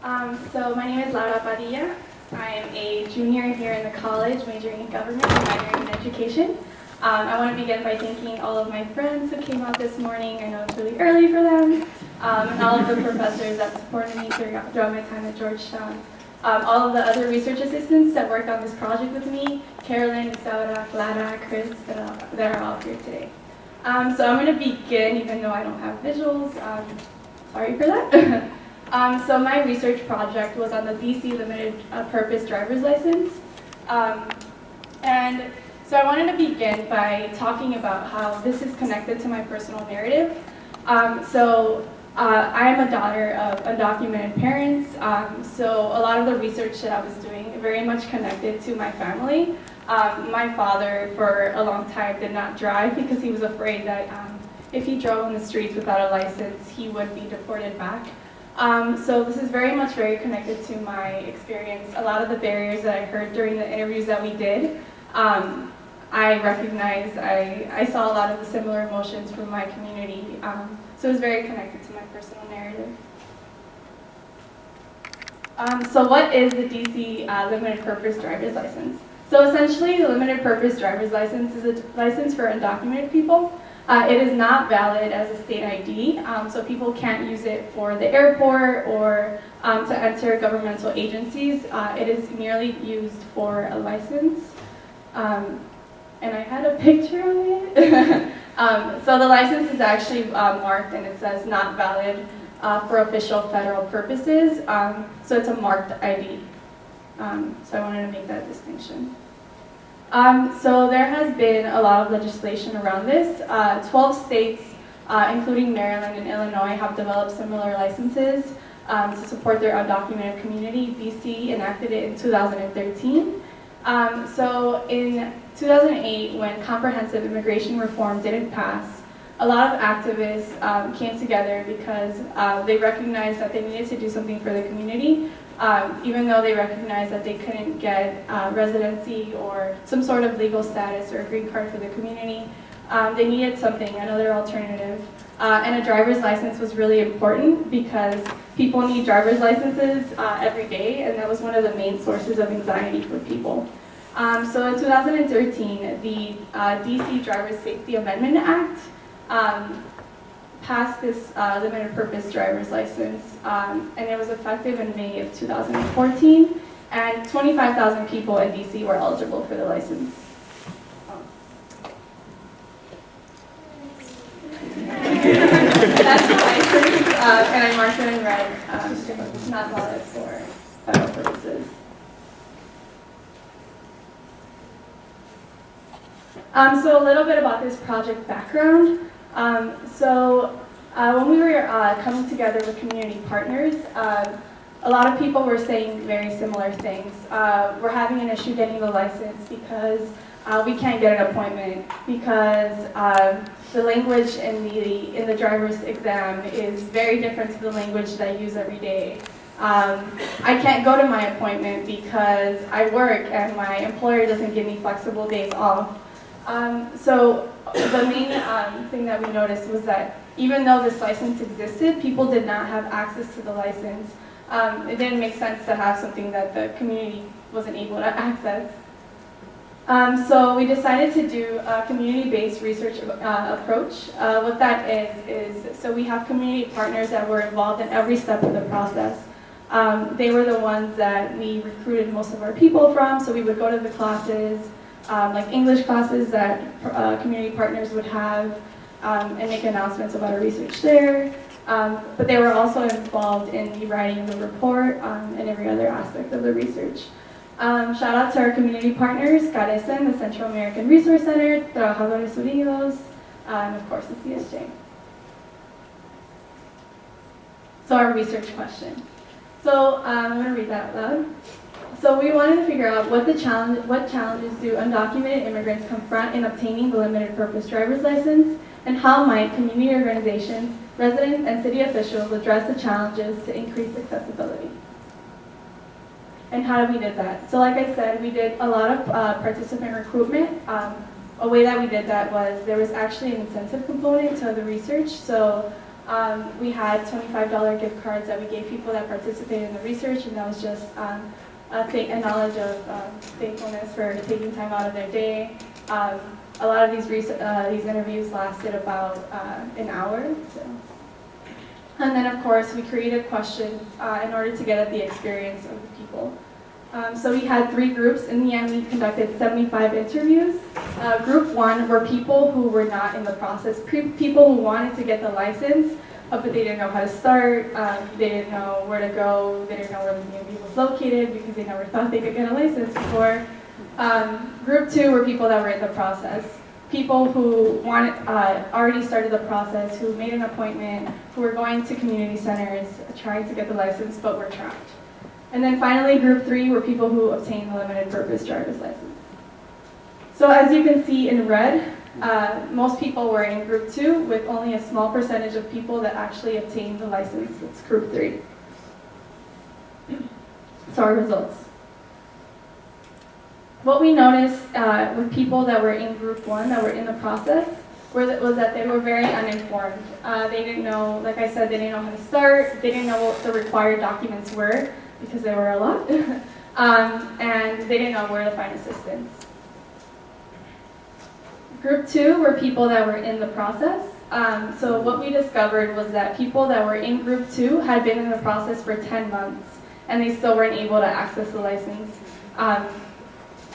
So my name is Padilla. I'm a junior here in the college, majoring in government and minoring in education. I want to begin by thanking all of my friends who came out this morning. I know it's really early for them. And all of the professors that supported me throughout my time at Georgetown. All of the other research assistants that worked on this project with me, Carolyn, Isaura, Clara, Chris, that are all here today. So I'm going to begin, even though I don't have visuals. Sorry for that. So my research project was on the DC limited purpose driver's license. And so I wanted to begin by talking about how this is connected to my personal narrative. I'm a daughter of undocumented parents, so a lot of the research that I was doing very much connected to my family. My father, for a long time, did not drive because he was afraid that if he drove on the streets without a license, he would be deported back. So this is very connected to my experience. A lot of the barriers that I heard during the interviews that we did, I recognized, I saw a lot of the similar emotions from my community. So it was very connected to my personal narrative. So what is the DC limited purpose driver's license? So essentially, the limited purpose driver's license is a license for undocumented people. It is not valid as a state ID, so people can't use it for the airport or to enter governmental agencies. It is merely used for a license. And I had a picture of it. So the license is actually marked and it says not valid for official federal purposes. So it's a marked ID. So I wanted to make that distinction. So there has been a lot of legislation around this. 12 states, including Maryland and Illinois, have developed similar licenses to support their undocumented community. DC enacted it in 2013. So in 2008, when comprehensive immigration reform didn't pass, a lot of activists came together because they recognized that they needed to do something for the community, even though they recognized that they couldn't get residency or some sort of legal status or a green card for the community. They needed something, another alternative. And a driver's license was really important because people need driver's licenses every day, and that was one of the main sources of anxiety for people. So in 2013, the DC Driver's Safety Amendment Act passed this limited purpose driver's license, and it was effective in May of 2014, and 25,000 people in DC were eligible for the license. That's my license, and I marked it in red, it's not valid for federal purposes. So a little bit about this project background. When we were coming together with community partners, a lot of people were saying very similar things. We're having an issue getting the license because we can't get an appointment, because the language in the driver's exam is very different to the language that I use every day. I can't go to my appointment because I work and my employer doesn't give me flexible days off. So the main thing that we noticed was that even though this license existed, people did not have access to the license. It didn't make sense to have something that the community wasn't able to access. So we decided to do a community-based research approach. What that is so we have community partners that were involved in every step of the process. They were the ones that we recruited most of our people from, so we would go to the classes, like English classes that community partners would have, and make announcements about our research there. But they were also involved in the writing of the report and every other aspect of the research. Shout out to our community partners, CARECEN, the Central American Resource Center, Trabajadores Unidos, and of course the CSJ. So our research question. So I'm going to read that out loud. So we wanted to figure out what challenges do undocumented immigrants confront in obtaining the limited purpose driver's license, and how might community organizations, residents, and city officials address the challenges to increase accessibility. And how we did that? So like I said, we did a lot of participant recruitment. A way that we did that was there was actually an incentive component to the research. So We had $25 gift cards that we gave people that participated in the research, and that was just a knowledge of thankfulness for taking time out of their day. A lot of these interviews lasted about an hour. So. And then, of course, we created questions in order to get at the experience of the people. So we had 3 groups. In the end, we conducted 75 interviews. Group 1 were people who were not in the process, people who wanted to get the license, but they didn't know how to start, they didn't know where to go, they didn't know where the DMV was located because they never thought they could get a license before. Group 2 were people that were in the process, people who already started the process, who made an appointment, who were going to community centers, trying to get the license, but were trapped. And then finally, group 3 were people who obtained the limited purpose driver's license. So as you can see in red, most people were in group 2, with only a small percentage of people that actually obtained the license. It's group 3. So our results. What we noticed with people that were in group 1, that were in the process, was that they were very uninformed. They didn't know, like I said, they didn't know how to start, they didn't know what the required documents were, because there were a lot, and they didn't know where to find assistance. Group 2 were people that were in the process. So what we discovered was that people that were in group 2 had been in the process for 10 months, and they still weren't able to access the license.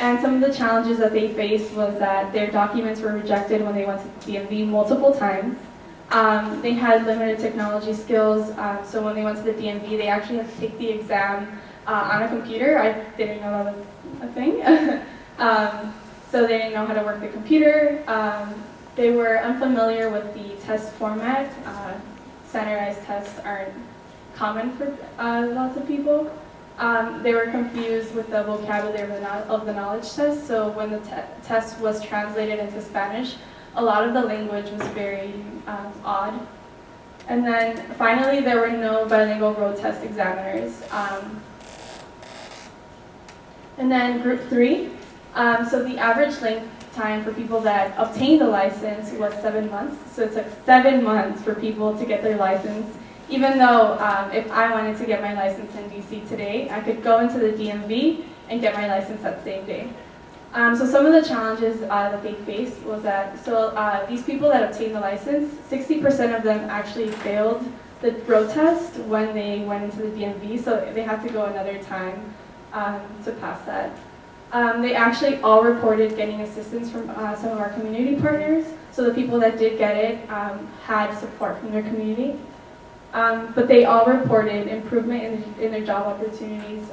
And some of the challenges that they faced was that their documents were rejected when they went to DMV multiple times. They had limited technology skills, so when they went to the DMV, they actually had to take the exam on a computer. I didn't know that was a thing. So they didn't know how to work the computer. They were unfamiliar with the test format. Standardized tests aren't common for lots of people. They were confused with the vocabulary of the knowledge test, so when the test was translated into Spanish, a lot of the language was very odd. And then finally, there were no bilingual road test examiners. And then group 3, so the average length time for people that obtained the license was 7 months. So it took 7 months for people to get their license. Even though if I wanted to get my license in DC today, I could go into the DMV and get my license that same day. So some of the challenges that they faced was that, these people that obtained the license, 60% of them actually failed the road test when they went into the DMV, so they had to go another time to pass that. They actually all reported getting assistance from some of our community partners, so the people that did get it had support from their community. But they all reported improvement in their job opportunities.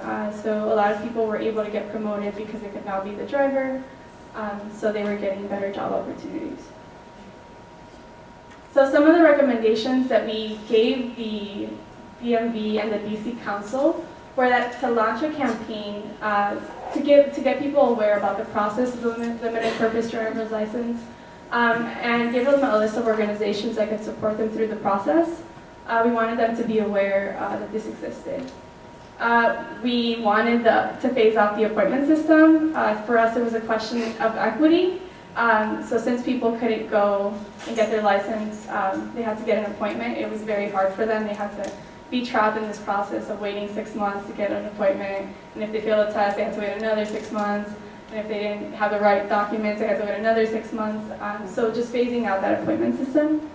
So a lot of people were able to get promoted because they could now be the driver. So they were getting better job opportunities. So some of the recommendations that we gave the DMV and the DC Council were that to launch a campaign to get people aware about the process of the limited purpose driver's license, and give them a list of organizations that could support them through the process. We wanted them to be aware that this existed. We wanted to phase out the appointment system. For us, it was a question of equity. So since people couldn't go and get their license, they had to get an appointment. It was very hard for them. They had to be trapped in this process of waiting 6 months to get an appointment. And if they failed a test, they had to wait another 6 months. And if they didn't have the right documents, they had to wait another 6 months. So just phasing out that appointment system.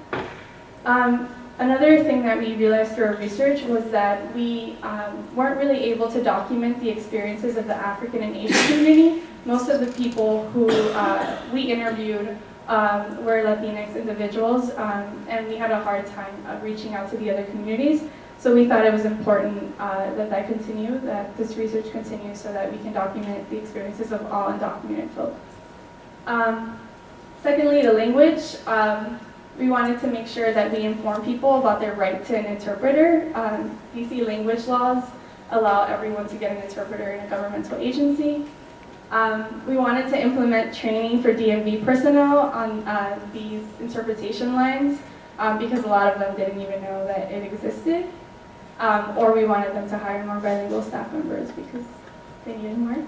Another thing that we realized through our research was that we weren't really able to document the experiences of the African and Asian community. Most of the people who we interviewed were Latinx individuals, and we had a hard time reaching out to the other communities. So we thought it was important that continue, that this research continues so that we can document the experiences of all undocumented folk. Secondly, the language. We wanted to make sure that we inform people about their right to an interpreter. DC language laws allow everyone to get an interpreter in a governmental agency. We wanted to implement training for DMV personnel on these interpretation lines because a lot of them didn't even know that it existed. Or we wanted them to hire more bilingual staff members because they needed more.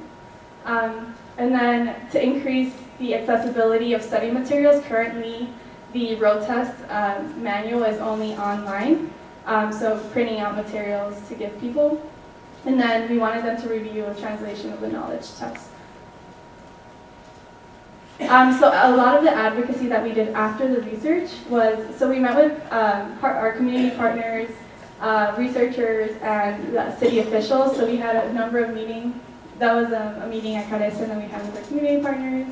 And then to increase the accessibility of study materials, currently the road test manual is only online, so printing out materials to give people. And then we wanted them to review a translation of the knowledge test. So a lot of the advocacy that we did after the research was, so we met with our community partners, researchers, and city officials. So we had a number of meetings. That was a meeting at COL'18 that we had with our community partners.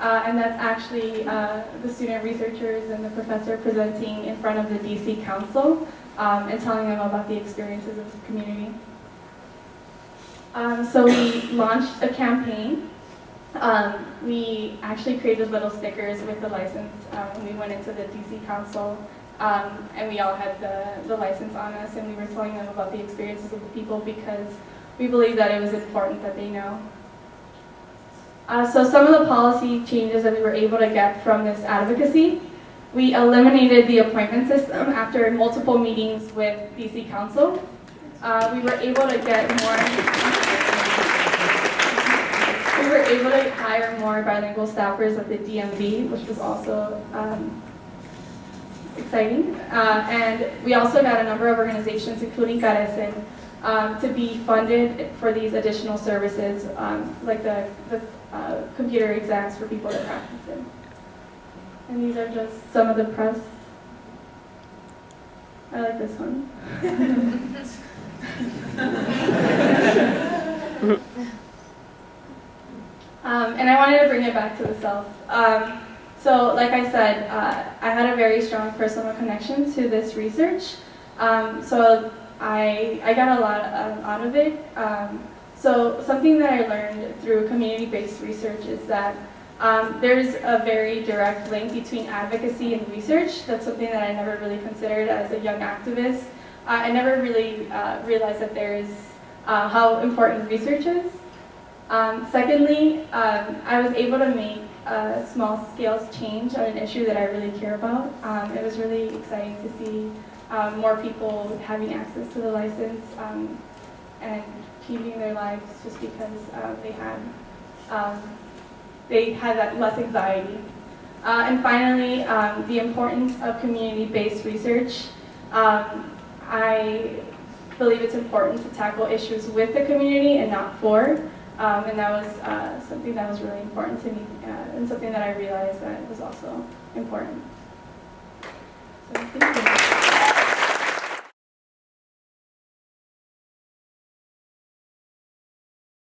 And that's actually the student researchers and the professor presenting in front of the DC Council and telling them about the experiences of the community. So we launched a campaign. We actually created little stickers with the license. We went into the DC Council and we all had the license on us, and we were telling them about the experiences of the people because we believe that it was important that they know. So some of the policy changes that we were able to get from this advocacy: we eliminated the appointment system after multiple meetings with DC Council. We were able to get we were able to hire more bilingual staffers at the DMV, which was also exciting. And we also got a number of organizations, including COL'18, to be funded for these additional services, like the computer exams for people to practice in. And these are just some of the press. I like this one. And I wanted to bring it back to the South. So like I said, I had a very strong personal connection to this research. So I got a lot out of it. So something that I learned through community-based research is that there's a very direct link between advocacy and research. That's something that I never really considered as a young activist. I never really realized that there's how important research is. Secondly, I was able to make a small-scale change on an issue that I really care about. It was really exciting to see more people having access to the license and changing their lives just because they had that less anxiety. And finally, the importance of community-based research. I believe it's important to tackle issues with the community and not for. And that was something that was really important to me, and something that I realized that was also important. So thank you.